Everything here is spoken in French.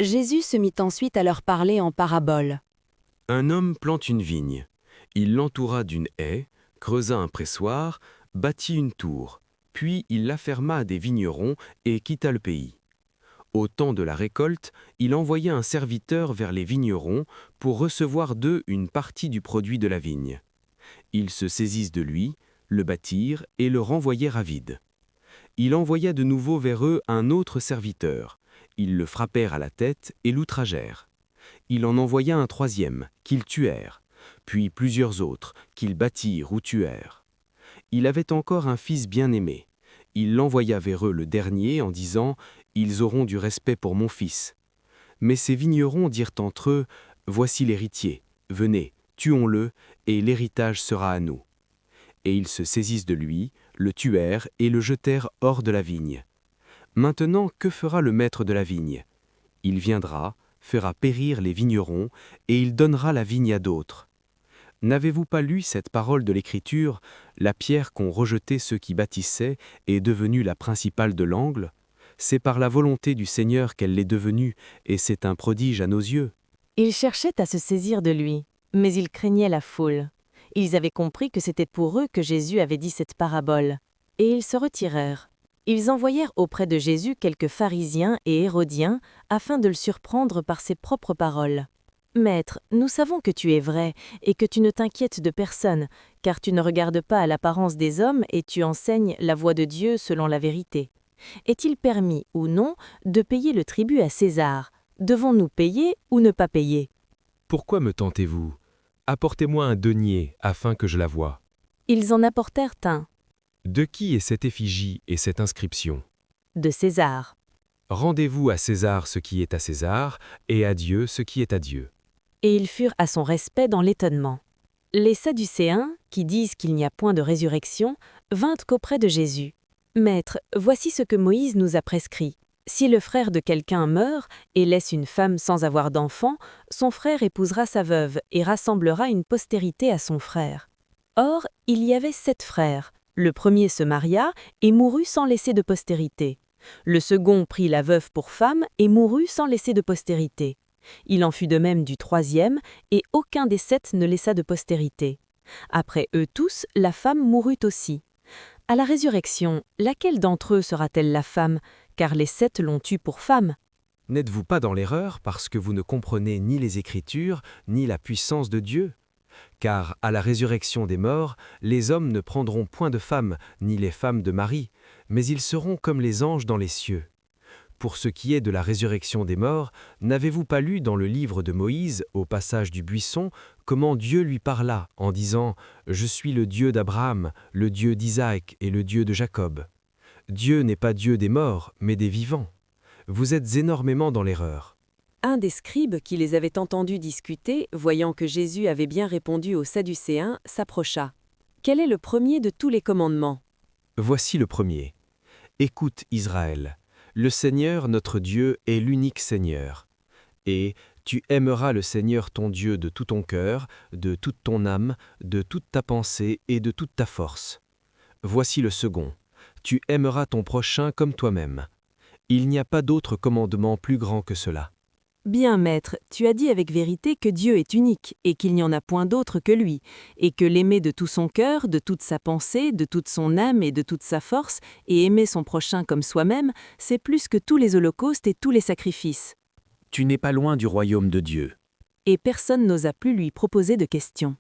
Jésus se mit ensuite à leur parler en paraboles. Un homme plante une vigne. Il l'entoura d'une haie, creusa un pressoir, bâtit une tour, puis il la ferma à des vignerons et quitta le pays. Au temps de la récolte, il envoya un serviteur vers les vignerons pour recevoir d'eux une partie du produit de la vigne. Ils se saisissent de lui, le battirent et le renvoyèrent à vide. Il envoya de nouveau vers eux un autre serviteur. Ils le frappèrent à la tête et l'outragèrent. Il en envoya un troisième, qu'ils tuèrent, puis plusieurs autres, qu'ils battirent ou tuèrent. Il avait encore un fils bien-aimé. Il l'envoya vers eux le dernier en disant « Ils auront du respect pour mon fils ». Mais ces vignerons dirent entre eux « Voici l'héritier, venez, tuons-le, et l'héritage sera à nous ». Et ils se saisissent de lui, le tuèrent et le jetèrent hors de la vigne. Maintenant, que fera le maître de la vigne? Il viendra, fera périr les vignerons, et il donnera la vigne à d'autres. N'avez-vous pas lu cette parole de l'Écriture, la pierre qu'ont rejetée ceux qui bâtissaient est devenue la principale de l'angle? C'est par la volonté du Seigneur qu'elle l'est devenue, et c'est un prodige à nos yeux. Ils cherchaient à se saisir de lui, mais ils craignaient la foule. Ils avaient compris que c'était pour eux que Jésus avait dit cette parabole, et ils se retirèrent. Ils envoyèrent auprès de Jésus quelques pharisiens et hérodiens afin de le surprendre par ses propres paroles. « Maître, nous savons que tu es vrai et que tu ne t'inquiètes de personne, car tu ne regardes pas à l'apparence des hommes et tu enseignes la voie de Dieu selon la vérité. Est-il permis ou non de payer le tribut à César? Devons-nous payer ou ne pas payer ?» Pourquoi me tentez-vous? Apportez-moi un denier, afin que je la voie. Ils en apportèrent un, De qui est cette effigie et cette inscription? de César. Rendez-vous à César ce qui est à César, et à Dieu ce qui est à Dieu. Et ils furent à son respect dans l'étonnement. Les Sadducéens, qui disent qu'il n'y a point de résurrection, vinrent qu'auprès de Jésus. « Maître, voici ce que Moïse nous a prescrit. Si le frère de quelqu'un meurt et laisse une femme sans avoir d'enfant, son frère épousera sa veuve et rassemblera une postérité à son frère. Or, il y avait 7 frères. Le premier se maria et mourut sans laisser de postérité. Le second prit la veuve pour femme et mourut sans laisser de postérité. Il en fut de même du troisième, et aucun des 7 ne laissa de postérité. Après eux tous, la femme mourut aussi. À la résurrection, laquelle d'entre eux sera-t-elle la femme, car les 7 l'ont tue pour femme? N'êtes-vous pas dans l'erreur parce que vous ne comprenez ni les Écritures, ni la puissance de Dieu? Car à la résurrection des morts, les hommes ne prendront point de femmes, ni les femmes de mari, mais ils seront comme les anges dans les cieux. Pour ce qui est de la résurrection des morts, n'avez-vous pas lu dans le livre de Moïse, au passage du buisson, comment Dieu lui parla en disant « Je suis le Dieu d'Abraham, le Dieu d'Isaac et le Dieu de Jacob ». Dieu n'est pas Dieu des morts, mais des vivants. Vous êtes énormément dans l'erreur. Un des scribes qui les avait entendus discuter, voyant que Jésus avait bien répondu aux Sadducéens, s'approcha. « Quel est le premier de tous les commandements ?» Voici le premier. Écoute Israël, le Seigneur notre Dieu est l'unique Seigneur. Et tu aimeras le Seigneur ton Dieu de tout ton cœur, de toute ton âme, de toute ta pensée et de toute ta force. Voici le second. Tu aimeras ton prochain comme toi-même. Il n'y a pas d'autre commandement plus grand que cela. Bien, maître, tu as dit avec vérité que Dieu est unique et qu'il n'y en a point d'autre que lui, et que l'aimer de tout son cœur, de toute sa pensée, de toute son âme et de toute sa force, et aimer son prochain comme soi-même, c'est plus que tous les holocaustes et tous les sacrifices. Tu n'es pas loin du royaume de Dieu. Et personne n'osa plus lui proposer de questions.